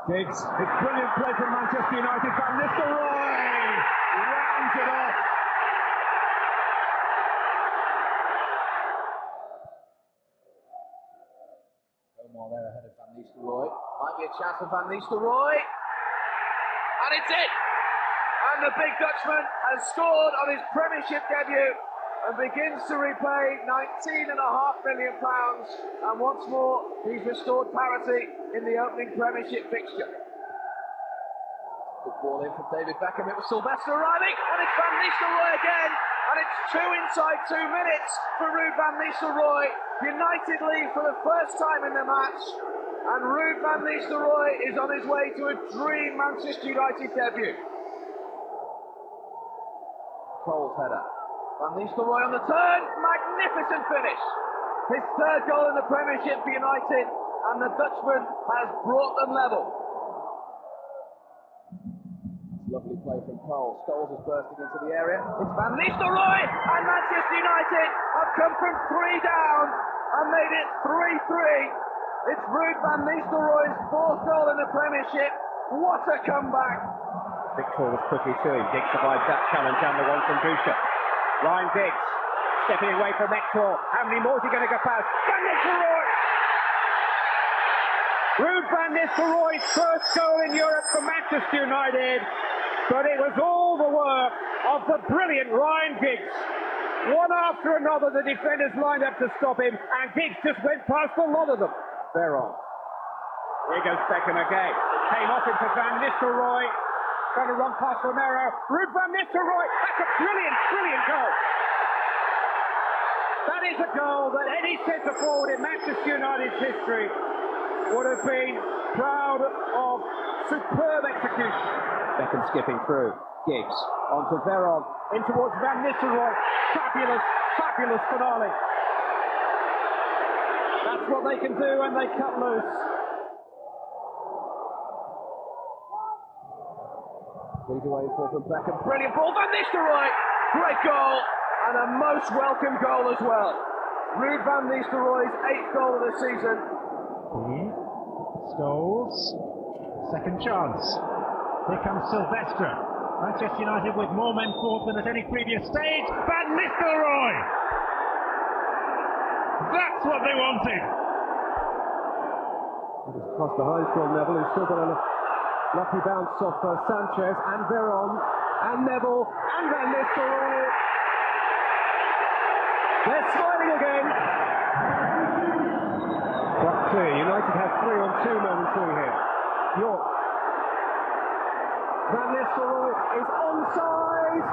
Giggs, it's brilliant play from Manchester United. Van Nistelrooy rounds it off. While they're ahead of Van Nistelrooy. Might be a chance for Van Nistelrooy. And it's it! And the big Dutchman has scored on his Premiership debut and begins to repay £19.5 million. And once more, he's restored parity in the opening Premiership fixture. Good ball in from David Beckham. It was Sylvester arriving, and it's Van Nistelrooy again. And it's 2 inside 2 minutes for Ruud Van Nistelrooy. United lead for the first time in the match. And Ruud Van Nistelrooy is on his way to a dream Manchester United debut. Cole's header. Van Nistelrooy on the turn. Magnificent finish. His third goal in the Premiership for United. And the Dutchman has brought them level. Lovely play from Cole. Scholes is bursting into the area. It's Van Nistelrooy, and Manchester United have come from 3 down and made it 3-3. It's Ruud Van Nistelrooy's 4th goal in the Premiership. What a comeback! Victor was quickly to him. Giggs survives that challenge and the one from Boucher. Ryan Giggs stepping away from Hector. How many more is he going to go past? Van Nistelrooy! Ruud Van Nistelrooy's first goal in Europe for Manchester United. But it was all the work of the brilliant Ryan Giggs. One after another, the defenders lined up to stop him, and Giggs just went past a lot of them. Veron. Here goes Beckham again. Came off into Van Nistelrooy. Trying to run past Romero. Ruud Van Nistelrooy. That's a brilliant, brilliant goal. That is a goal that any centre forward in Manchester United's history would have been proud of. Superb execution. Beckham skipping through. Giggs onto Veron. In towards Van Nistelrooy. Fabulous, fabulous finale. That's what they can do when they cut loose. Lead away from Beckham. Brilliant ball. Van Nistelrooy. Great goal. And a most welcome goal as well. Ruud Van Nistelrooy's 8th goal of the season. Scholes. Second chance. Here comes Sylvester. Manchester United with more men forward than at any previous stage. Van Nistelrooy! That's what they wanted! It's crossed behind from Neville, who's still got a lucky bounce off Sanchez and Veron and Neville and Van Nistelrooy. They're smiling again. But clear, United have 3-on-2 momentary here. York. Van Nistelrooy is onside.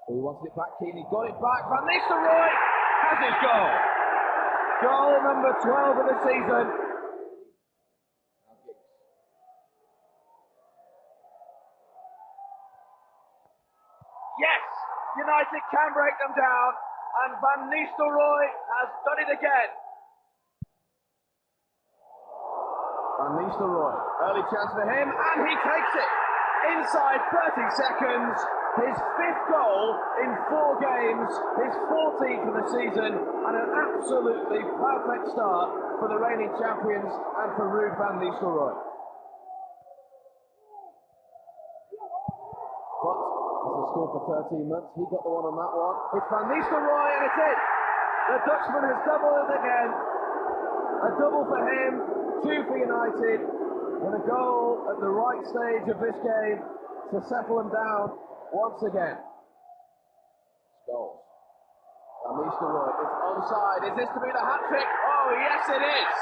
He wanted it back, Keane, he got it back. Van Nistelrooy has his goal. Goal number 12 of the season. Yes, United can break them down, and Van Nistelrooy has done it again. Van Nistelrooy, early chance for him, and he takes it. Inside 30 seconds, his 5th goal in 4 games, his 14th of the season, and an absolutely perfect start for the reigning champions and for Ruud Van Nistelrooy. But as the score for 13 months, he got the one on that one. It's Van Nistelrooy, and it's in. The Dutchman has doubled again. A double for him, 2 for United, and a goal at the right stage of this game to settle them down once again. Scholes. Van Nistelrooy is onside. Is this to be the hat-trick? Oh, yes it is.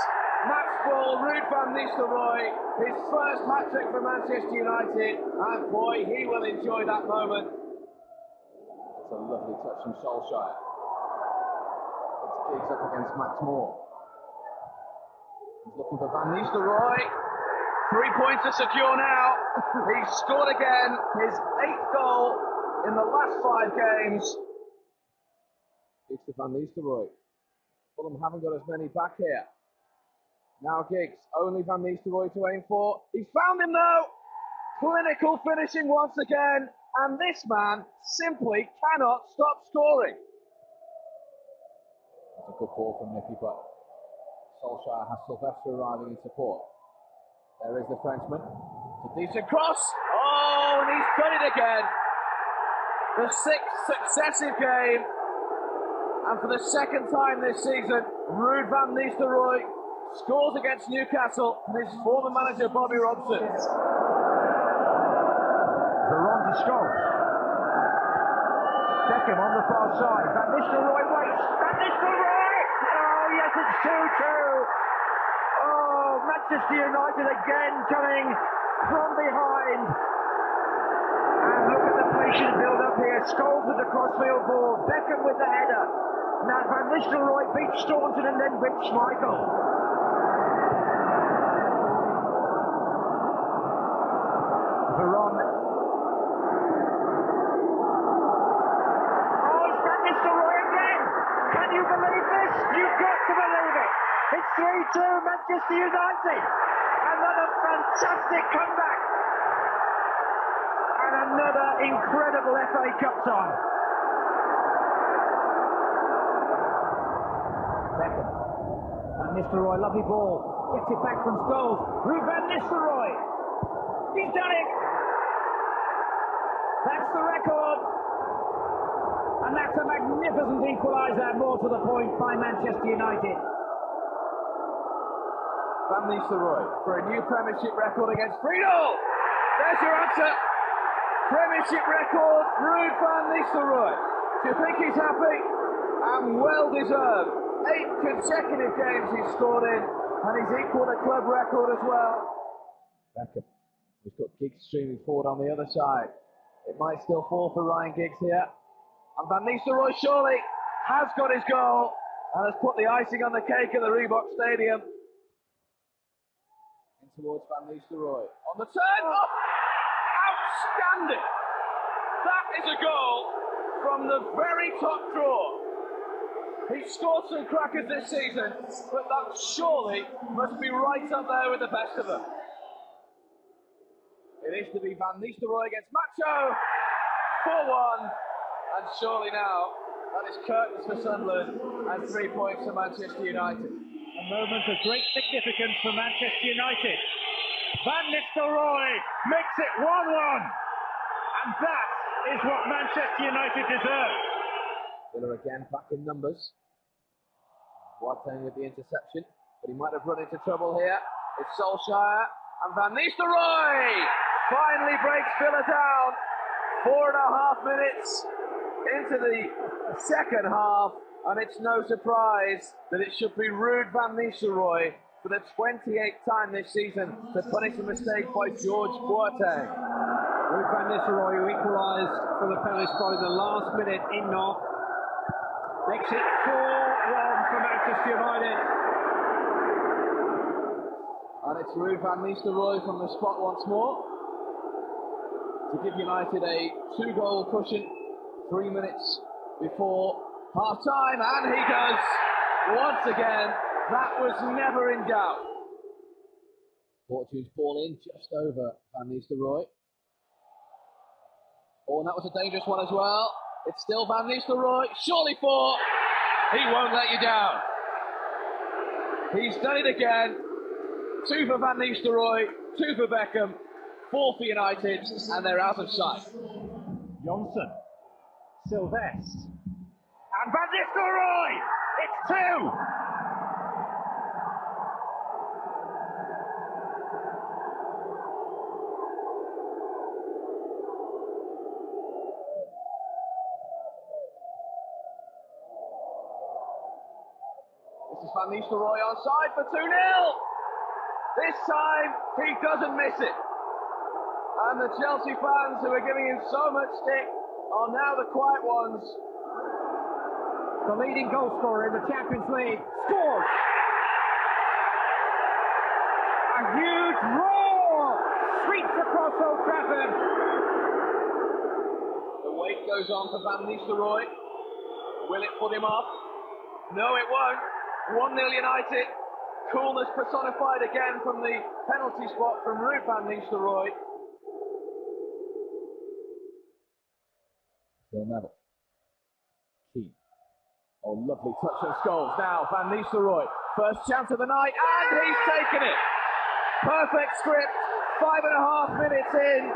Match ball, Ruud Van Nistelrooy, his first hat-trick for Manchester United, and boy, he will enjoy that moment. It's a lovely touch from Solskjaer. It's Giggs up against Max Moore. He's looking for Van Nistelrooy. 3 points to secure now. He's scored again, his 8th goal in the last 5 games. It's to Van Nistelrooy. Fulham haven't got as many back here. Now Giggs, only Van Nistelrooy to aim for. He's found him though! Clinical finishing once again, and this man simply cannot stop scoring. It's a good ball from Nicky, but Solskjaer has Sylvester arriving in support. There is the Frenchman. It's a decent cross. Oh, and he's done it again. The 6th successive game. And for the 2nd time this season, Ruud Van Nistelrooy scores against Newcastle and his former manager Bobby Robson. Veron to Scholes. Beckham on the far side. Van Nistelrooy waits. Van Nistelrooy! Oh, yes, it's 2-2. Oh, Manchester United again coming from behind. And look at the patient build-up here. Scholes with the crossfield ball. Beckham with the header. Now Van Nistelrooy beats Staunton and then beats Schmeichel. Veron. Oh, it's Van Nistelrooy again! Can you believe this? You've got to believe it! It's 3-2 Manchester United! Another fantastic comeback! And another incredible FA Cup tie. Beckham. Van Nistelrooy, lovely ball. Gets it back from Scholes. Ruud Van Nistelrooy. He's done it. That's the record. And that's a magnificent equaliser, more to the point, by Manchester United. Van Nistelrooy for a new Premiership record against Friedel. There's your answer. Premiership record, Ruud Van Nistelrooy. Do you think he's happy? And well deserved. 8 consecutive games he's scored in, and he's equalled a club record as well. Beckham. He's got Giggs streaming forward on the other side. It might still fall for Ryan Giggs here. And Van Nistelrooy surely has got his goal and has put the icing on the cake at the Reebok Stadium. In towards Van Nistelrooy. On the turn. Oh, outstanding. That is a goal from the very top drawer. He's scored some crackers this season, but that surely must be right up there with the best of them. It is to be Van Nistelrooy against Macho. 4-1. And surely now, that is curtains for Sunderland and 3 points for Manchester United. A moment of great significance for Manchester United. Van Nistelrooy makes it 1-1. And that is what Manchester United deserve. Villa again back in numbers. Boateng with the interception, but he might have run into trouble here. It's Solskjaer and Van Nistelrooy finally breaks Villa down. 4.5 minutes into the second half, and it's no surprise that it should be Ruud Van Nistelrooy for the 28th time this season to punish a mistake by George Boateng. Ruud Van Nistelrooy, who equalised for the penalty spot in the last minute in Knock, makes it 4-1 for Manchester United. And it's Ruud Van Nistelrooy from the spot once more to give United a 2-goal cushion 3 minutes before half-time, and he does once again. That was never in doubt. Fortune's ball in just over Van Nistelrooy. Oh, and that was a dangerous one as well. It's still Van Nistelrooy, surely 4. He won't let you down. He's done it again. 2 for Van Nistelrooy, 2 for Beckham, 4 for United, and they're out of sight. Johnson, Sylvester, and Van Nistelrooy! It's 2! This is Van Nistelrooy onside for 2-0. This time, he doesn't miss it. And the Chelsea fans who are giving him so much stick are now the quiet ones. The leading goal scorer in the Champions League scores. A huge roar sweeps across Old Trafford. The weight goes on for Van Nistelrooy. Will it put him off? No, it won't. 1-0 United. Coolness personified again from the penalty spot from Ruud Van Nistelrooy. Phil Neville. Key. Oh, lovely touch of Scholes. Now, Van Nistelrooy, first chance of the night, and he's taken it. Perfect script, 5.5 minutes in,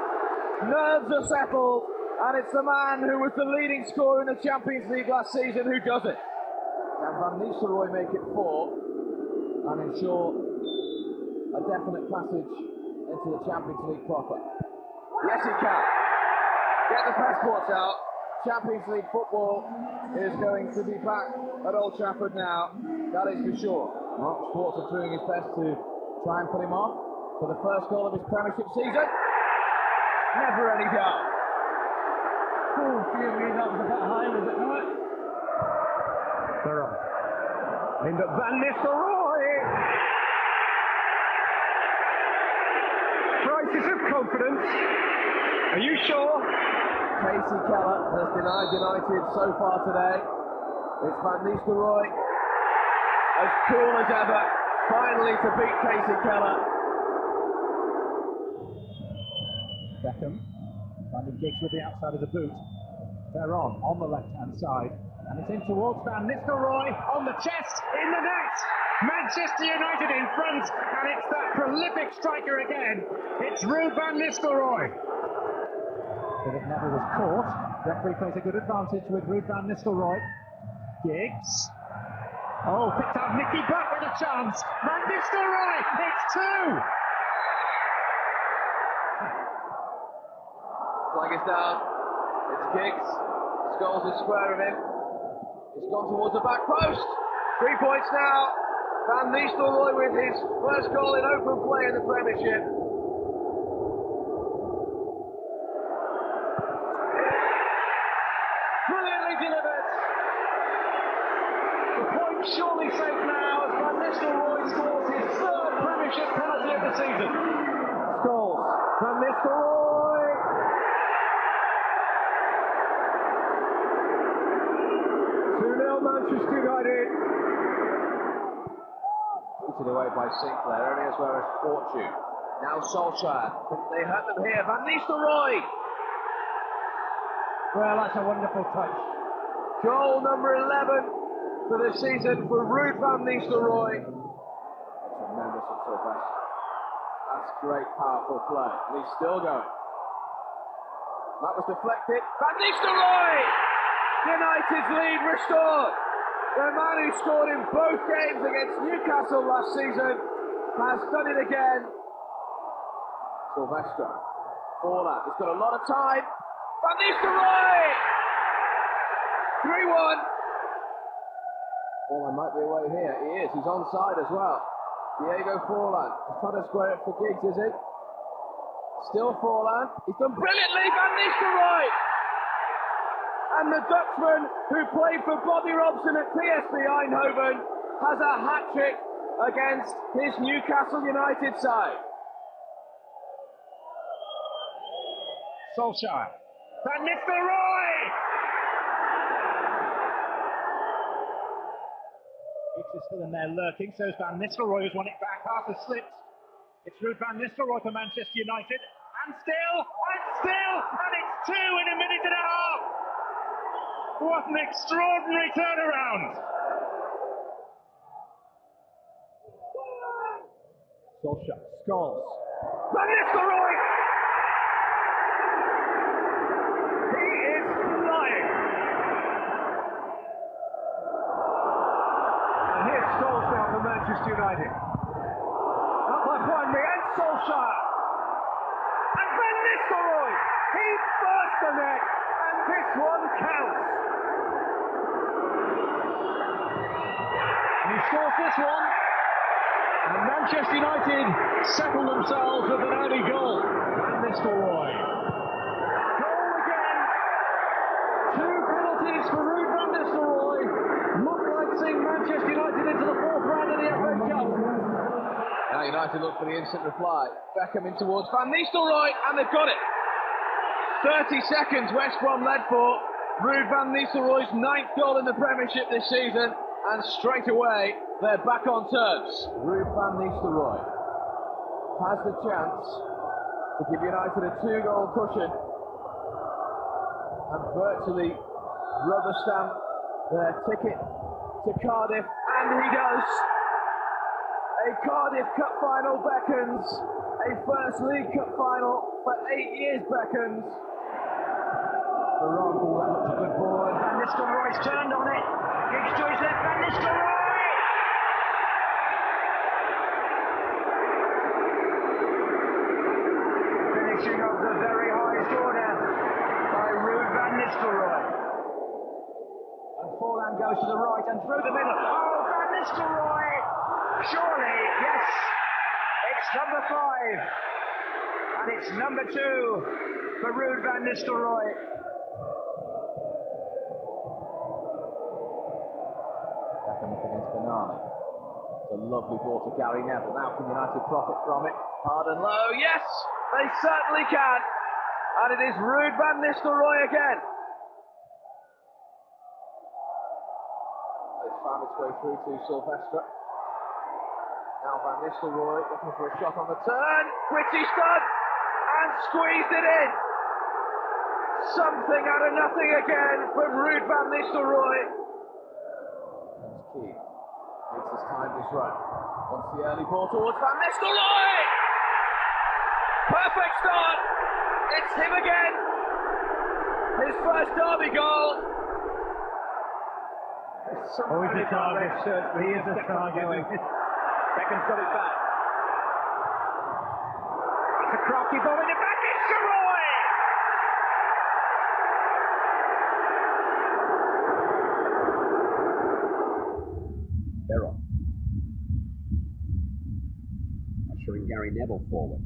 nerves are settled, and it's the man who was the leading scorer in the Champions League last season who does it. Can Van Nistelrooy make it 4 and ensure a definite passage into the Champions League proper? Yes, he can. Get the passports out. Champions League football is going to be back at Old Trafford now, that is for sure. Mark Schwarzer doing his best to try and put him off for the first goal of his Premiership season. Never any doubt. Oh, dear me, that was a bit high, was it not? Thorough. Aimed at Van Nistelrooy. Crisis of confidence. Are you sure? Casey Keller has denied United so far today. It's Van Nistelrooy, as cool as ever, finally to beat Casey Keller. Beckham, finding Giggs with the outside of the boot. They're on the left-hand side, and it's in towards Van Nistelrooy, on the chest, in the net! Manchester United in front, and it's that prolific striker again. It's Ruud Van Nistelrooy. But it never was caught. Referee plays a good advantage with Ruud Van Nistelrooy. Giggs. Oh, picked out Nicky Butt with a chance. Van Nistelrooy, it's 2! Flag is down. It's Giggs. Scholes is square of him. He's gone towards the back post. 3 points now. Van Nistelrooy with his first goal in open play in the Premiership. Brilliantly delivered. The point surely safe now as Van Nistelrooy scores his 3rd Premiership penalty of the season. Scholes. Van Nistelrooy. 2-0 Manchester United. Put away by Sinclair, only as well as Fortune. Now Solskjaer. They hurt them here. Van Nistelrooy. Well, that's a wonderful touch. Goal number 11 for the season for Ruud Van Nistelrooy. Tremendous at Sylvester. That's great, powerful play. And he's still going. That was deflected. Van Nistelrooy! United's lead restored. The man who scored in both games against Newcastle last season has done it again. Sylvester. Forlan. He's got a lot of time. Van Nistelrooy! 3-1. Forlan might be away here. He is. He's onside as well. Diego Forlan. He's trying to square it for Giggs, is he? Still Forlan. He's done brilliantly. Van Nistelrooy! And the Dutchman, who played for Bobby Robson at PSV Eindhoven, has a hat-trick against his Newcastle United side. Solskjaer. Van Nistelrooy! Giggs is still in there lurking, so is Van Nistelrooy, who's won it back, half has slipped. It's Ruud Van Nistelrooy for Manchester United, and it's 2 in a minute and a half! What an extraordinary turnaround! Solskjaer, Scholes. Van Nistelrooy! He is flying! And here's Scholes now for Manchester United. Up by Juanmi and Solskjaer. And Van Nistelrooy! He burst the net, and this one counts. He scores this one, and Manchester United settle themselves with an early goal. Van Nistelrooy. Goal again. 2 penalties for Ruud Van Nistelrooy. Look like seeing Manchester United into the 4th round of the FA Cup. Now United look for the instant reply. Beckham in towards Van Nistelrooy, and they've got it. 30 seconds West Brom led for. Ruud Van Nistelrooy's 9th goal in the Premiership this season. And straight away, they're back on terms. Ruud Van Nistelrooy has the chance to give United a 2-goal cushion and virtually rubber stamp their ticket to Cardiff, and he does. A Cardiff Cup final beckons. A first League Cup final for 8 years beckons. The wrong ball, that looked a good ball, and Van Nistelrooy's turned on it. Giggs to his left, Van Nistelrooy! Finishing of the very highest order by Ruud Van Nistelrooy. And Forlan goes to the right and through the middle. Oh, Van Nistelrooy! Surely, yes, it's number 5. And it's number 2 for Ruud Van Nistelrooy. Beckham up against Benali. It's a lovely ball to Gary Neville. Now can United profit from it? Hard and low, yes, they certainly can. And it is Ruud Van Nistelrooy again. It's found its way through to Sylvester. Now Van Nistelrooy looking for a shot on the turn, which he's done, and squeezed it in. Something out of nothing again from Ruud Van Nistelrooy. Comes Keane, makes his time this run. Wants the early ball towards Van Nistelrooy. Perfect start. It's him again. His first derby goal. Always a target. He is a target. Beckham's got it back. It's a crafty ball in the back. It's Nistelrooy! Beron. Ushering Gary Neville forward.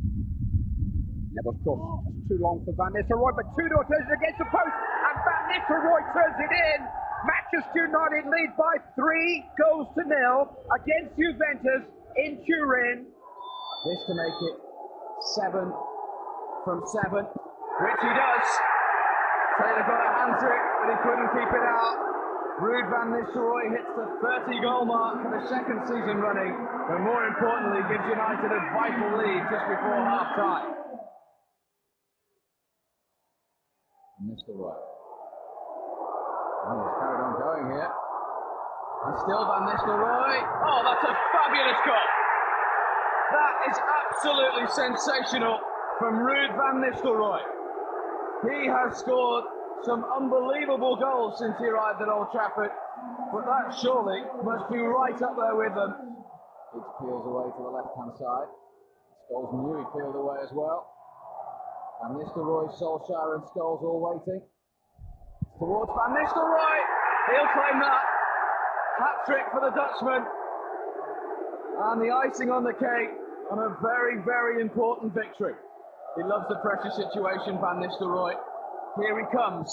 Neville's cross just too long for Van Nistelrooy, but Tudor turns it against the post, and Van Nistelrooy turns it in. Manchester United lead by 3 goals to 0 against Juventus in Turin. This to make it 7 from 7, which he does. Taylor got a hand to it, but he couldn't keep it out. Ruud Van Nistelrooy hits the 30-goal mark for the 2nd season running, but more importantly gives United a vital lead just before half-time. Nistelrooy. Oh, he's carried on going here. And still Van Nistelrooy. Oh, that's a fabulous goal. That is absolutely sensational from Ruud Van Nistelrooy. He has scored some unbelievable goals since he arrived at Old Trafford, but that surely must be right up there with them. It peels away to the left-hand side. Scholes knew he peeled away as well. Van Nistelrooy, Solskjaer and Scholes all waiting. Towards Van Nistelrooy. He'll claim that. Hat-trick for the Dutchman. And the icing on the cake on a very, very important victory. He loves the pressure situation, Van Nistelrooy. Here he comes.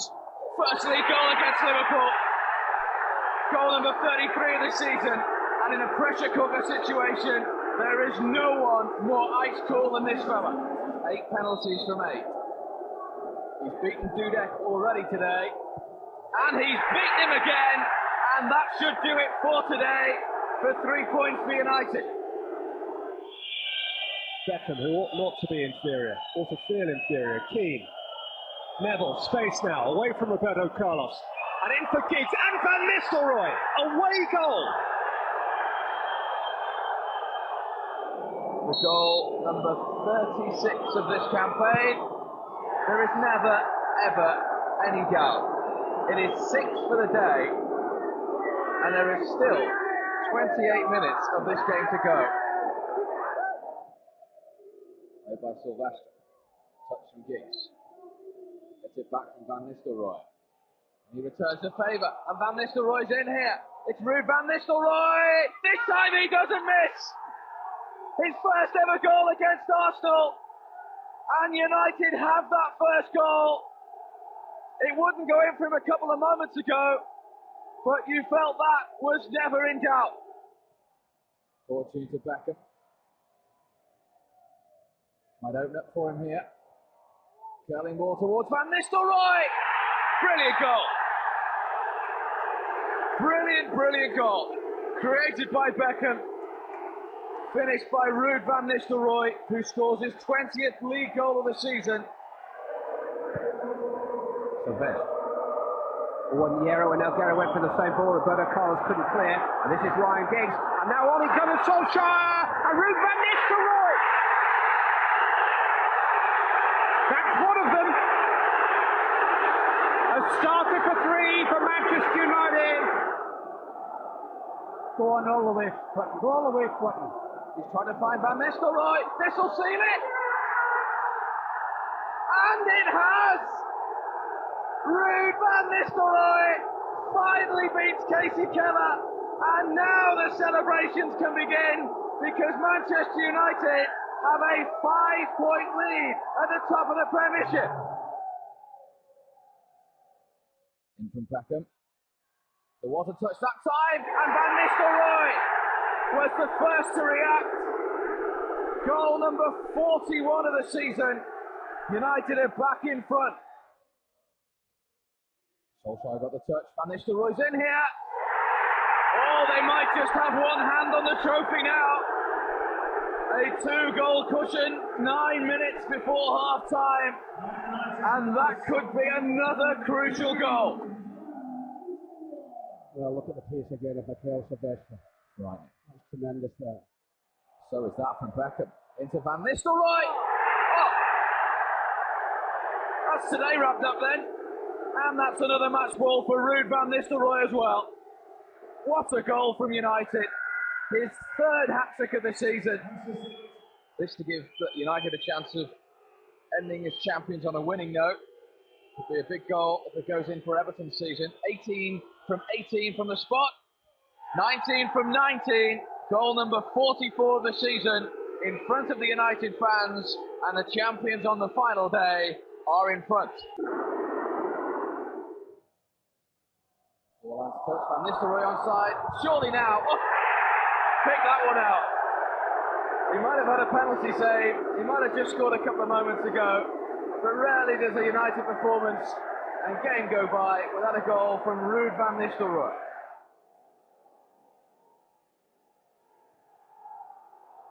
First league goal against Liverpool. Goal number 33 of the season. And in a pressure cooker situation, there is no one more ice cool than this fella. 8 penalties from 8. He's beaten Dudek already today. And he's beaten him again. And that should do it for today for 3 points for United. Beckham, who ought not to be inferior, ought to feel inferior. Keane. Neville, space now, away from Roberto Carlos. And in for Giggs and Van Nistelrooy. Away goal. The goal number 36 of this campaign. There is never, ever any doubt. It is 6 for the day, and there is still 28 minutes of this game to go. Played by Sylvester. Touch from Giggs. Gets it back from Van Nistelrooy. He returns the favour, and Van Nistelrooy's in here. It's Ruud Van Nistelrooy. This time he doesn't miss. His first ever goal against Arsenal. And United have that first goal. It wouldn't go in for him a couple of moments ago, but you felt that was never in doubt. Fortune to Beckham. Might open up for him here. Curling ball towards Van Nistelrooy. Brilliant goal. Brilliant, brilliant goal. Created by Beckham. Finished by Ruud Van Nistelrooy, who scores his 20th league goal of the season. Sylvester. Wanyero and Elguera went for the same ball. Roberto Carlos couldn't clear. And this is Ryan Giggs. And now Ole Gunnar Solskjaer and Ruud Van Nistelrooy. That's one of them. A starter for 3 for Manchester United. Go on all the way, Quentin. Go all the way, Quentin. He's trying to find Van Nistelrooy. This will seal it. And it has. Ruud Van Nistelrooy finally beats Casey Keller. And now the celebrations can begin because Manchester United have a 5-point lead at the top of the Premiership. In from Beckham. There was a touch that time, and Van Nistelrooy was the first to react. Goal number 41 of the season. United are back in front. Solskjaer got the touch. Van Nistelrooy's in here. Oh, they might just have one hand on the trophy now. A 2-goal cushion, 9 minutes before half-time. And that could be another crucial goal. Well, look at the pace again of Mikel Silvestre. Right. That's tremendous there. So is that from Beckham. Into Van Nistelrooy. Oh! That's today wrapped up then. And that's another match ball for Ruud Van Nistelrooy as well. What a goal from United. His 3rd hat-trick of the season. This to give United a chance of ending as champions on a winning note. Could be a big goal if it goes in for Everton's season. 18 from 18 from the spot. 19 from 19. Goal number 44 of the season in front of the United fans. And the champions on the final day are in front. Touch, Van Nistelrooy onside. Surely now. Oh, pick that one out. He might have had a penalty save. He might have just scored a couple of moments ago. But rarely does a United performance and game go by without a goal from Ruud Van Nistelrooy.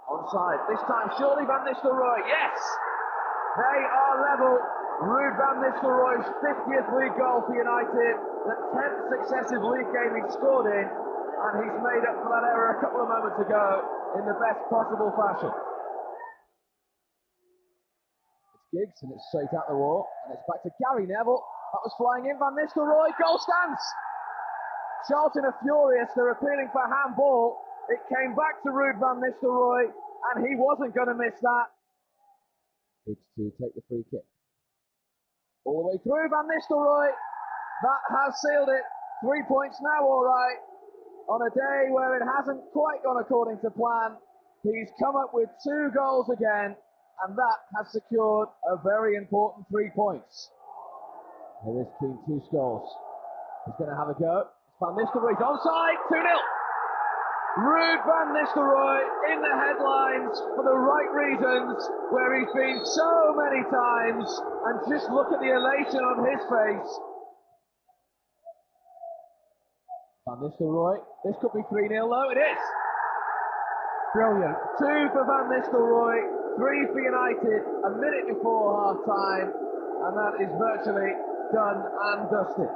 Onside. This time, surely Van Nistelrooy. Yes! They are level. Ruud Van Nistelrooy's 50th league goal for United, the 10th successive league game he's scored in, and he's made up for that error a couple of moments ago in the best possible fashion. It's Giggs, and it's straight out the wall, and it's back to Gary Neville. That was flying in, Van Nistelrooy, goal stands! Charlton are furious, they're appealing for handball. It came back to Ruud Van Nistelrooy, and he wasn't going to miss that. Giggs to take the free kick. All the way through, Van Nistelrooy. That has sealed it. 3 points now, all right. On a day where it hasn't quite gone according to plan, he's come up with 2 goals again, and that has secured a very important 3 points. Here is Keane, 2 goals. He's going to have a go. Van Nistelrooy's onside, 2-0. Ruud Van Nistelrooy in the headlines for the right reasons, where he's been so many times, and just look at the elation on his face. Van Nistelrooy, this could be 3-0 though, it is. Brilliant. 2 for Van Nistelrooy, 3 for United, a minute before half-time, and that is virtually done and dusted.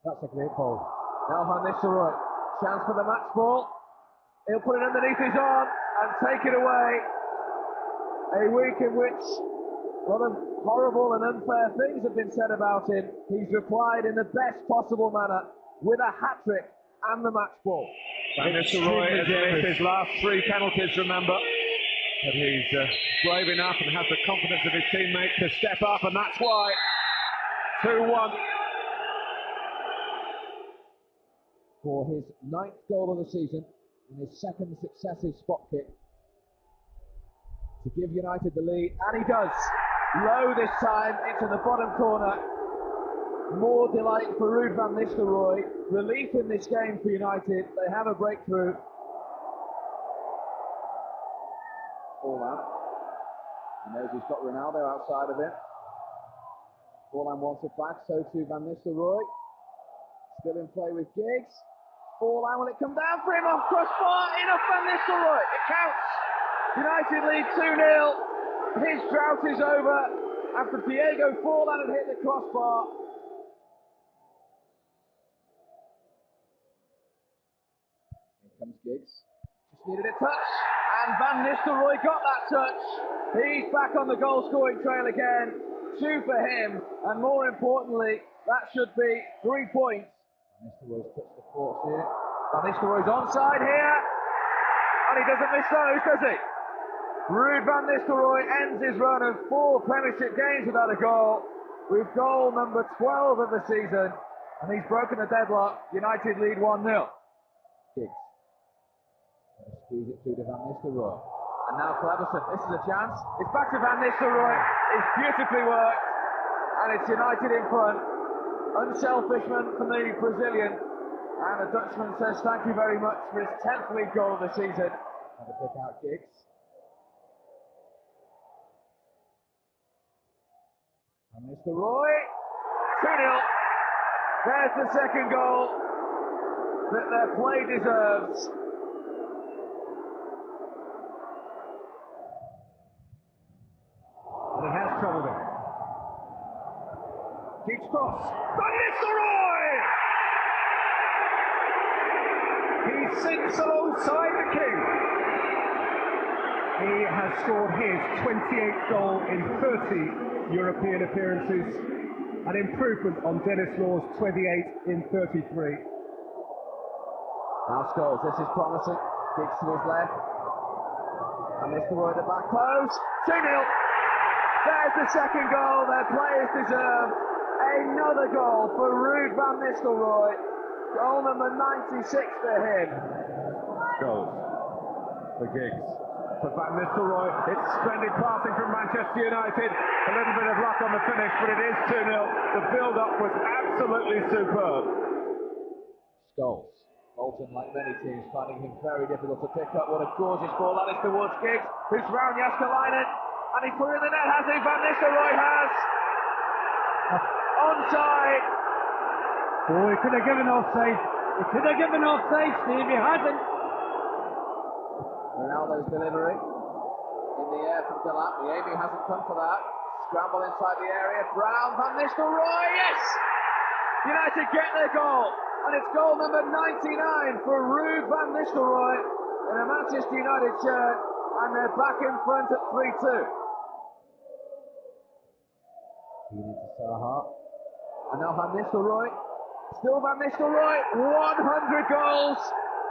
That's a great ball. Now Van Nistelrooy, chance for the match ball. He'll put it underneath his arm and take it away. A week in which a lot of horrible and unfair things have been said about him. He's replied in the best possible manner with a hat-trick and the match ball. Van Nistelrooy has missed his last 3 penalties, remember. But he's brave enough and has the confidence of his teammates to step up, and that's why 2-1. For his 9th goal of the season and his 2nd successive spot kick to give United the lead, and he does. Low this time into the bottom corner. More delight for Ruud Van Nistelrooy. Relief in this game for United. They have a breakthrough. Forlan. He knows he's got Ronaldo outside of him. Forlan wants it back, so too Van Nistelrooy. Still in play with Giggs. Forlan, will it come down for him off crossbar? Enough Van Nistelrooy. It counts. United lead 2-0. His drought is over. after Diego Forlan had hit the crossbar. Here comes Giggs. Just needed a touch, and Van Nistelrooy got that touch. He's back on the goal-scoring trail again. 2 for him, and more importantly, that should be 3 points. Van Nistelrooy's touched the force here. Van Nistelrooy's onside here, and he doesn't miss those, does he? Ruud Van Nistelrooy ends his run of 4 Premiership games without a goal, with goal number 12 of the season, and he's broken the deadlock. United lead 1-0. Giggs. Trying to squeeze it through to Van Nistelrooy. And now Cleverson, this is a chance. It's back to Van Nistelrooy. It's beautifully worked, and it's United in front. Unselfishment from the Brazilian, and the Dutchman says thank you very much for his 10th league goal of the season. And to pick out Giggs. Van Nistelrooy, 2-0. There's the second goal that their play deserves. And he has troubled it. Keeps cross. Van Nistelrooy! He sits alongside the king. He has scored his 28th goal in 30 European appearances, an improvement on Dennis Law's 28 in 33. Now Scholes, this is promising. Giggs to his left. And Nistelrooy at the back post. 2-0. There's the second goal their players deserved. Another goal for Ruud Van Nistelrooy. Goal number 96 for him. Scholes for Giggs. For Van Nistelrooy, it's splendid passing from Manchester United. A little bit of luck on the finish, but it is 2-0. The build-up was absolutely superb. Scholes. Bolton, like many teams, finding him very difficult to pick up. What a gorgeous ball that is towards Giggs, who's round Jaskalainen, and he's put it in the net, has he? Van Nistelrooy has. Onside. Oh, he could have given offside. He could have given offside, Steve. He hasn't. Ronaldo's delivery in the air from Delap. The aiming hasn't come for that. Scramble inside the area. Brown, Van Nistelrooy, yes! United get their goal, and it's goal number 99 for Ruud Van Nistelrooy in a Manchester United shirt, and they're back in front at 3-2. Feed into Saha, and now Van Nistelrooy. Still Van Nistelrooy. 100 goals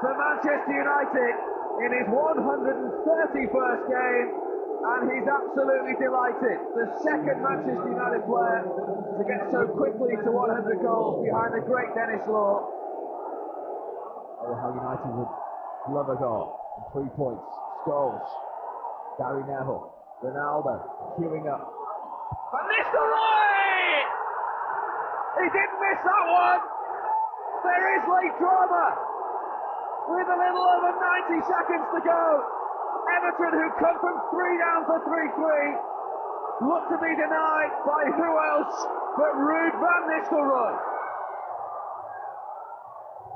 for Manchester United in his 131st game, and he's absolutely delighted. The second Manchester United player to get so quickly to 100 goals behind the great Dennis Law. Oh, how United would love a goal. And 3 points. Scholes, Gary Neville, Ronaldo queuing up. Van Nistelrooy! He didn't miss that one. There is late drama. With a little over 90 seconds to go, Everton, who come from 3 down for 3-3, look to be denied by who else but Ruud Van Nistelrooy.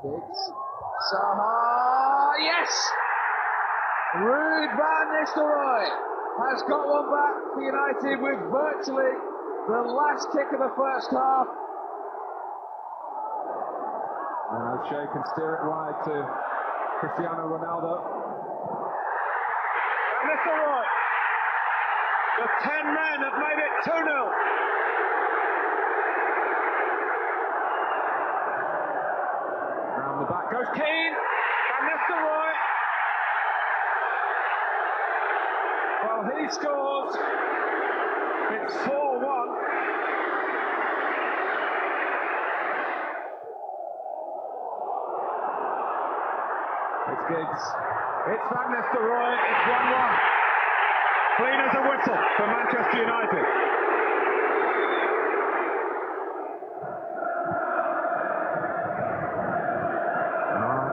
Giggs, Saha, yes! Ruud Van Nistelrooy has got one back for United with virtually the last kick of the first half. And O'Shea can steer it wide to Cristiano Ronaldo. Van Nistelrooy. The 10 men have made it 2-0. Round the back goes Keane. Van Nistelrooy. Well, he scores. It's 4-1. It's Giggs. It's Van Nistelrooy. It's 1-1. Clean as a whistle for Manchester United.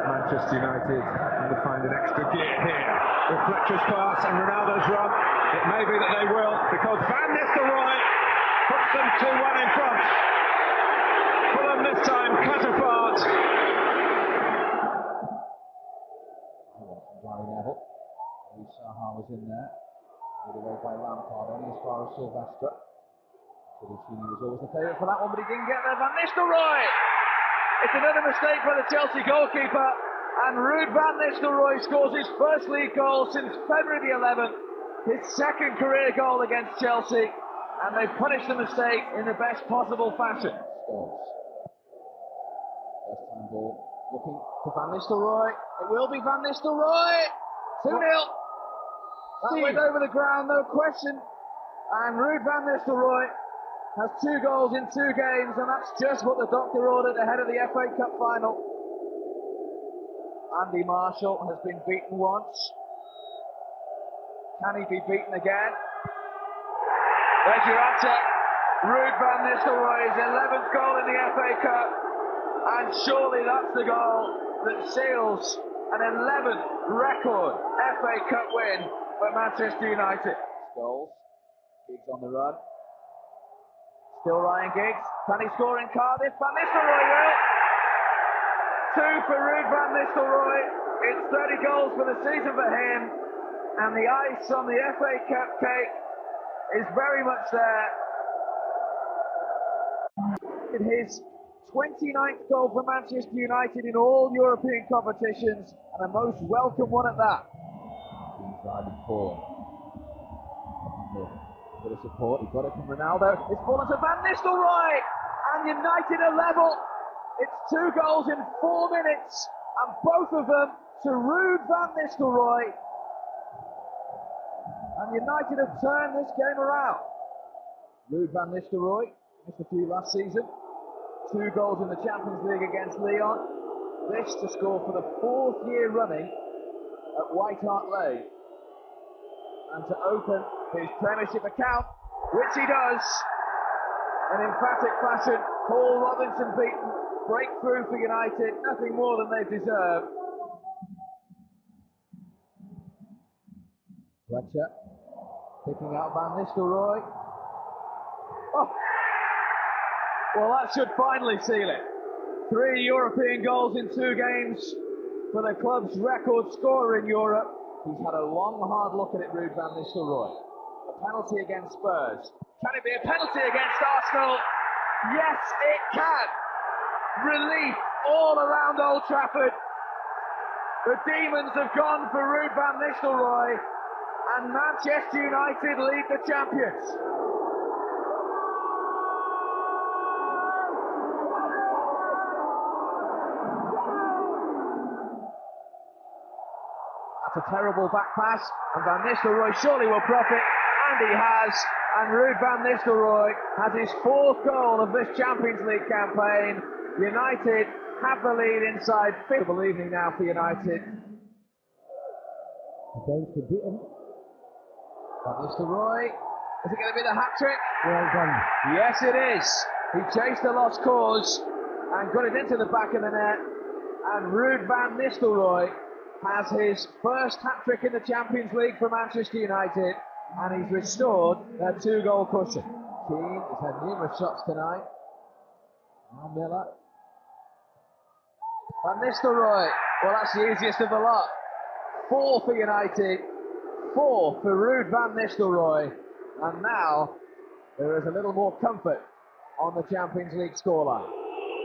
Manchester United going to find an extra gear here. With Fletcher's pass and Ronaldo's run. It may be that they will, because Van Nistelrooy puts them 2-1 in front. Fulham this time cut apart. Gary Neville. Saha was in there. Lead away by Lampard, only as far as Sylvester. He was always the favourite for that one, but he didn't get there. Van Nistelrooy! It's another mistake by the Chelsea goalkeeper, and Ruud Van Nistelrooy scores his first league goal since February the 11th, his second career goal against Chelsea, and they punished the mistake in the best possible fashion. Scores. First time ball looking for Van Nistelrooy. It will be Van Nistelrooy! 2-0. That went over the ground, no question. And Ruud Van Nistelrooy has 2 goals in 2 games, and that's just what the doctor ordered ahead of the FA Cup final. Andy Marshall has been beaten once. Can he be beaten again? There's your answer. Ruud Van Nistelrooy's 11th goal in the FA Cup, and surely that's the goal that seals an 11th record FA Cup win for Manchester United. Goals. Giggs on the run. Still Ryan Giggs. Can he score in Cardiff? Van Nistelrooy will. 2 for Ruud Van Nistelrooy. It's 30 goals for the season for him. And the ice on the FA Cup cake is very much there. His 29th goal for Manchester United in all European competitions, and a most welcome one at that. He's driving forward. Bit of support, he got it from Ronaldo. It's fallen to Van Nistelrooy, and United are level. It's 2 goals in 4 minutes, and both of them to Ruud Van Nistelrooy. And United have turned this game around. Ruud Van Nistelrooy missed a few last season. 2 goals in the Champions League against Lyon. This to score for the 4th year running at White Hart Lane. And to open his Premiership account, which he does, in emphatic fashion. Paul Robinson beaten, breakthrough for United, nothing more than they've deserved. Fletcher picking out Van Nistelrooy. Oh! Well, that should finally seal it. 3 European goals in 2 games for the club's record scorer in Europe. He's had a long, hard look at it, Ruud Van Nistelrooy. A penalty against Spurs. Can it be a penalty against Arsenal? Yes, it can. Relief all around Old Trafford. The demons have gone for Ruud Van Nistelrooy, and Manchester United lead the champions. A terrible back pass, and Van Nistelrooy surely will profit, and he has, and Ruud Van Nistelrooy has his 4th goal of this Champions League campaign. United have the lead inside 5th evening now for United. Going to beat him. Van Nistelrooy, is it going to be the hat-trick? Well done. Yes, it is. He chased the lost cause and got it into the back of the net, and Ruud Van Nistelrooy has his first hat-trick in the Champions League for Manchester United, and he's restored their 2-goal cushion. Keane has had numerous shots tonight. Now Miller. Van Nistelrooy, well, that's the easiest of the lot. 4 for United, 4 for Ruud Van Nistelrooy, and now there is a little more comfort on the Champions League scoreline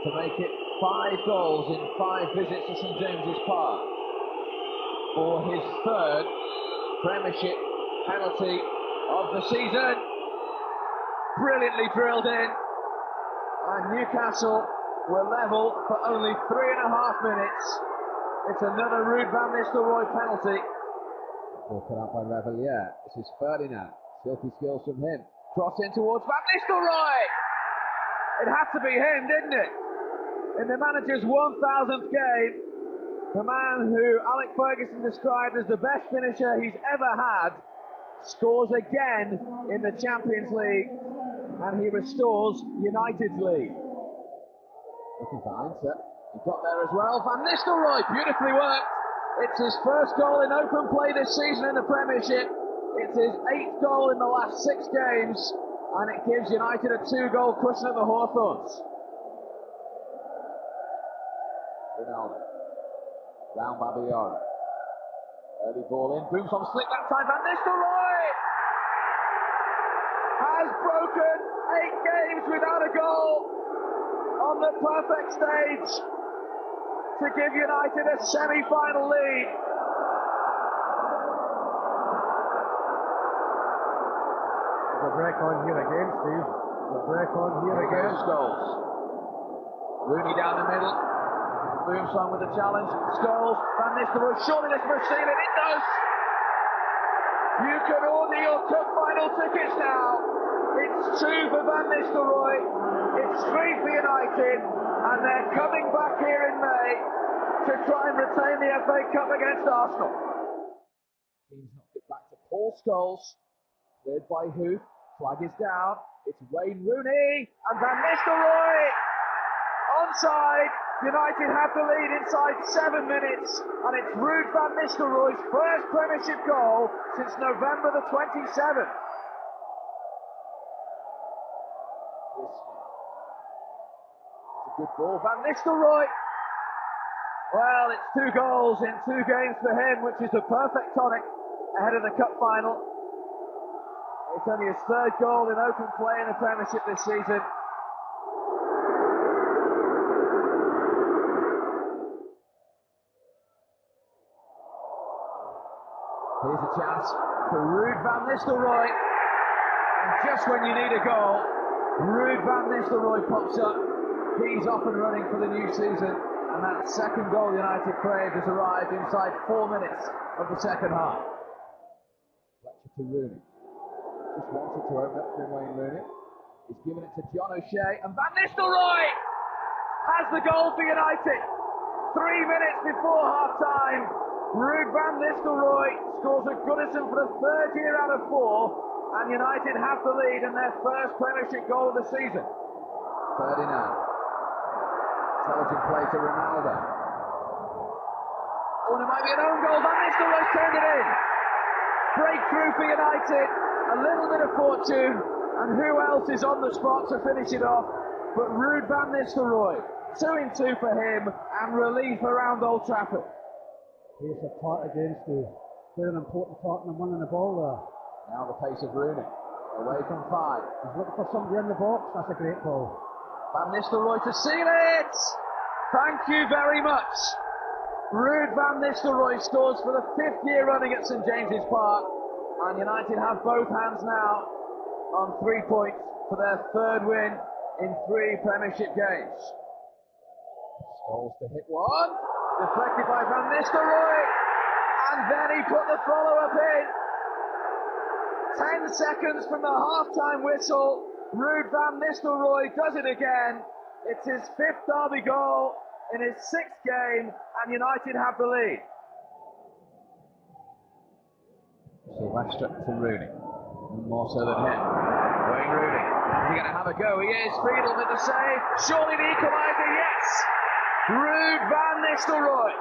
to make it 5 goals in 5 visits to St James's Park. For his 3rd Premiership penalty of the season. Brilliantly drilled in, and Newcastle were level for only 3.5 minutes. It's another Ruud Van Nistelrooy penalty. Ball cut out by Revellier. This is Ferdinand. Silky skills from him. Cross in towards Van Nistelrooy. It had to be him, didn't it? In the manager's 1000th game, the man who Alex Ferguson described as the best finisher he's ever had scores again in the Champions League, and he restores United's lead. Looking for Heinze. He got there as well. Van Nistelrooy, beautifully worked. It's his first goal in open play this season in the Premiership. It's his 8th goal in the last 6 games, and it gives United a 2-goal cushion at the Hawthorns. Ronaldo. Round Babayara. Early ball in, booms on slick that time, Van Nistelrooy! has broken 8 games without a goal on the perfect stage to give United a semi-final lead. There's a break on here again, Steve. There's a break on here again. Scholes. Rooney down the middle. Moves on with the challenge. Scholes. Van Nistelrooy. Surely this must seal it. It does. You can order your cup final tickets now. It's 2 for Van Nistelrooy. It's 3 for United. And they're coming back here in May to try and retain the FA Cup against Arsenal. Keane's knocked it back to Paul Scholes. Cleared by Huth. Flag is down. It's Wayne Rooney and Van Nistelrooy. Onside. United have the lead inside 7 minutes. And it's Ruud Van Nistelrooy's first Premiership goal since November the 27th. It's a good ball. Van Nistelrooy. Well, it's 2 goals in 2 games for him, which is the perfect tonic ahead of the cup final. It's only his 3rd goal in open play in the Premiership this season. Here's a chance for Ruud Van Nistelrooy. And just when you need a goal, Ruud Van Nistelrooy pops up. He's off and running for the new season. And that second goal United craved has arrived inside 4 minutes of the second half. Fletcher to Rooney. Just wanted to open up for Wayne Rooney. He's given it to John O'Shea. And Van Nistelrooy has the goal for United. 3 minutes before half-time. Ruud Van Nistelrooy scores a Goodison for the 3rd year out of 4, and United have the lead in their first Premiership goal of the season. 39. Intelligent play to Ronaldo. Oh, and it might be an own goal. Van Nistelrooy's turned it in. Breakthrough for United. A little bit of fortune, and who else is on the spot to finish it off but Ruud Van Nistelrooy. 2 in 2 for him, and relief around Old Trafford. Here's a part again, Steve. Played an important part in winning the ball there. Now the pace of Rooney. Away from 5. He's looking for somebody in the box. That's a great ball. Van Nistelrooy to seal it! Thank you very much. Ruud Van Nistelrooy scores for the 5th year running at St James's Park. And United have both hands now on 3 points for their 3rd win in 3 Premiership games. Scholes to hit one. Deflected by Van Nistelrooy, and then he put the follow-up in. 10 seconds from the half-time whistle, Ruud Van Nistelrooy does it again. It's his 5th derby goal in his 6th game, and United have the lead. Sylvester to Rooney, more so than him. Wayne Rooney, is he going to have a go? He is. Friedel with the save. Surely the equaliser, yes! Ruud Van Nistelrooy,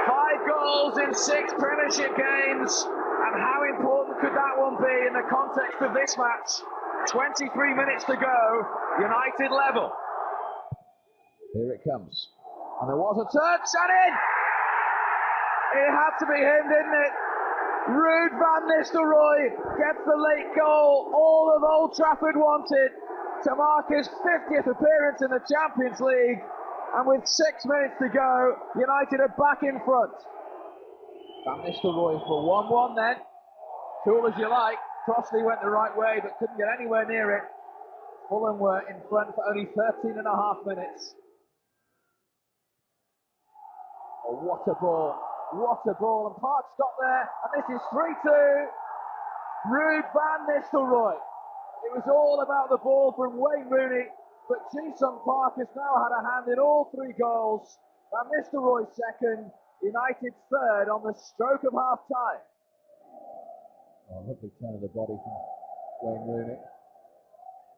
5 goals in 6 Premiership games, and how important could that one be in the context of this match? 23 minutes to go, United level. Here it comes, and there was a touch, and in! It had to be him, didn't it? Ruud Van Nistelrooy gets the late goal all of Old Trafford wanted to mark his 50th appearance in the Champions League. And with 6 minutes to go, United are back in front. Van Nistelrooy for 1-1 then. Cool as you like. Crossley went the right way, but couldn't get anywhere near it. Fulham were in front for only 13 and a half minutes. Oh, what a ball. What a ball. And Park's got there, and this is 3-2. Ruud Van Nistelrooy. It was all about the ball from Wayne Rooney. But Ji-sung Park has now had a hand in all 3 goals. Van Nistelrooy 2nd, United 3rd on the stroke of half-time. Oh, lovely turn of the body from Wayne Rooney.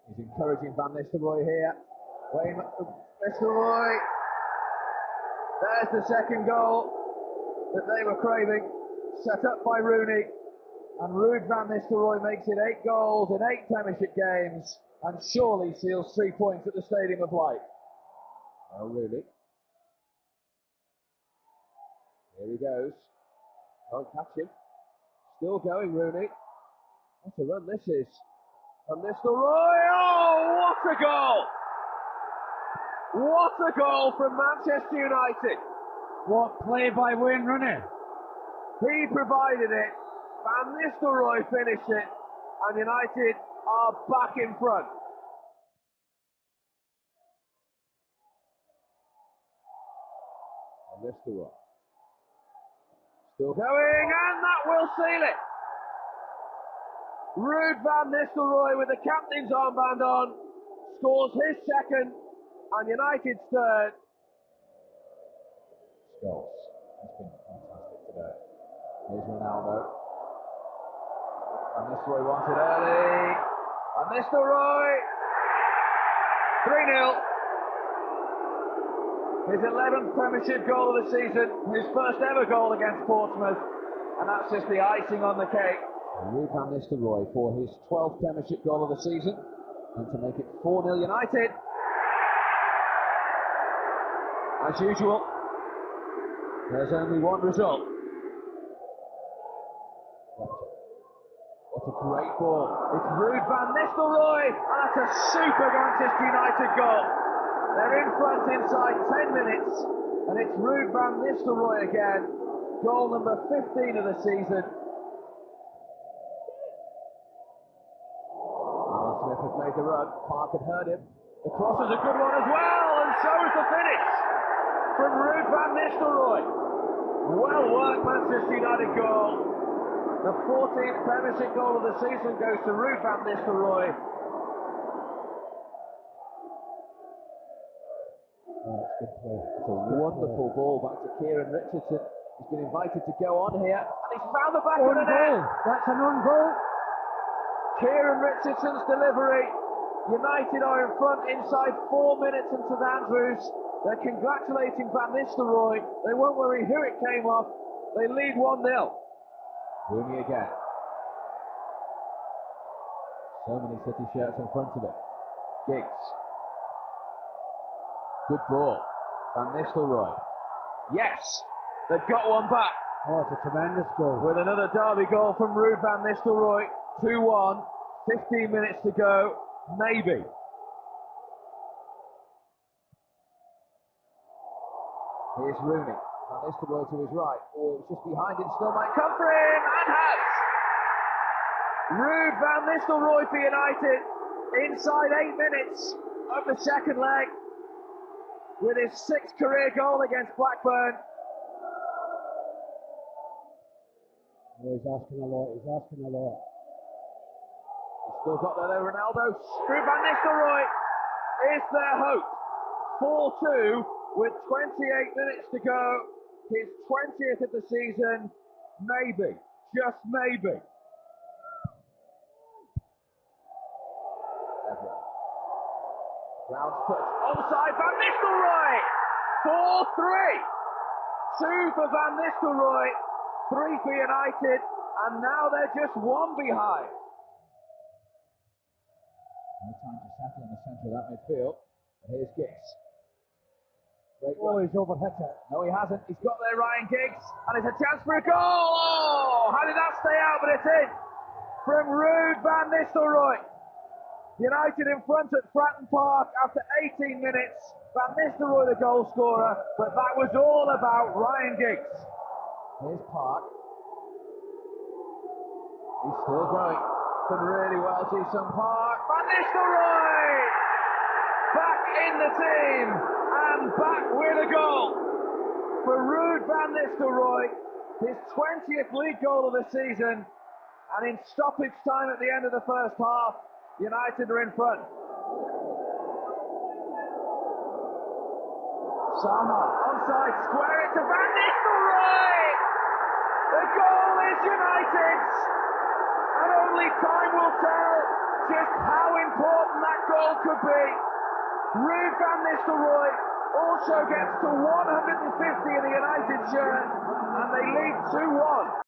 He's encouraging Van Nistelrooy here. Wayne Nistelrooy. There's the 2nd goal that they were craving. Set up by Rooney. And Ruud Van Nistelrooy makes it 8 goals in 8 Premiership games. And surely seals 3 points at the Stadium of Light. Oh, really? Here he goes. Can't catch him. Still going, Rooney. What a run this is. Van Nistelrooy, oh, what a goal! What a goal from Manchester United. What play by Wayne Rooney. He provided it, Van Nistelrooy finished it, and United are back in front. Van Nistelrooy. Still going, and that will seal it. Ruud Van Nistelrooy with the captain's armband on, scores his second, and United's third. Scholes has been fantastic today. Here's Ronaldo. Van Nistelrooy wants it early. Van Nistelrooy. 3-0. His 11th Premiership goal of the season, his first ever goal against Portsmouth, and that's just the icing on the cake. Ruud Van Nistelrooy for his 12th Premiership goal of the season, and to make it 4-0 United. As usual, there's only one result. What a great ball. It's Ruud Van Nistelrooy, and that's a super Manchester United goal. They're in front inside 10 minutes, and it's Ruud Van Nistelrooy again. Goal number 15 of the season. Alan Smith has made the run. Park had heard him. The cross is a good one as well, and so is the finish from Ruud Van Nistelrooy. Well worked, Manchester United goal. The 14th Premiership goal of the season goes to Ruud Van Nistelrooy. Oh, it's good play. It's a wonderful ball back to Kieran Richardson. He's been invited to go on here, and he's found the back of the net. That's an own goal. Kieran Richardson's delivery. United are in front inside 4 minutes in St Andrews. They're congratulating Van Nistelrooy. They won't worry who it came off. They lead 1-0. Rooney again. So many City shirts in front of him. Giggs. Good ball. Van Nistelrooy. Yes, they've got one back. Oh, it's a tremendous goal. With another derby goal from Ruud Van Nistelrooy. 2-1. 15 minutes to go. Maybe. Here's Rooney. Van Nistelrooy to his right. Oh, it was just behind him. Still might Come for him, and has. Ruud Van Nistelrooy for United. Inside 8 minutes of the second leg. With his 6th career goal against Blackburn. Oh, he's asking a lot. He's asking a lot. He's still got there, Ronaldo. Ruud Van Nistelrooy is their hope. 4-2 with 28 minutes to go. His 20th of the season. Maybe. Just maybe. Ground's touch. Onside, Van Nistelrooy! 4-3. 2 for Van Nistelrooy, 3 for United, and now they're just 1 behind. No time to settle in the centre of that midfield. And here's Giggs. Great Oh, run. he's overhit it. No, he hasn't. He's got there, Ryan Giggs, and it's a chance for a goal. Oh, how did that stay out? But it's in from Ruud Van Nistelrooy. United in front at Fratton Park after 18 minutes. Van Nistelrooy the goal scorer, but that was all about Ryan Giggs. Here's Park. He's still going. Done really well, Ji-sung Park. Van Nistelrooy back in the team and back with a goal for Ruud Van Nistelrooy, his 20th league goal of the season, and in stoppage time at the end of the first half, United are in front. Saha, onside, square it to Van Nistelrooy! The goal is United's, and only time will tell just how important that goal could be. Ruud Van Nistelrooy also gets to 150 in the United shirt, and they lead 2-1.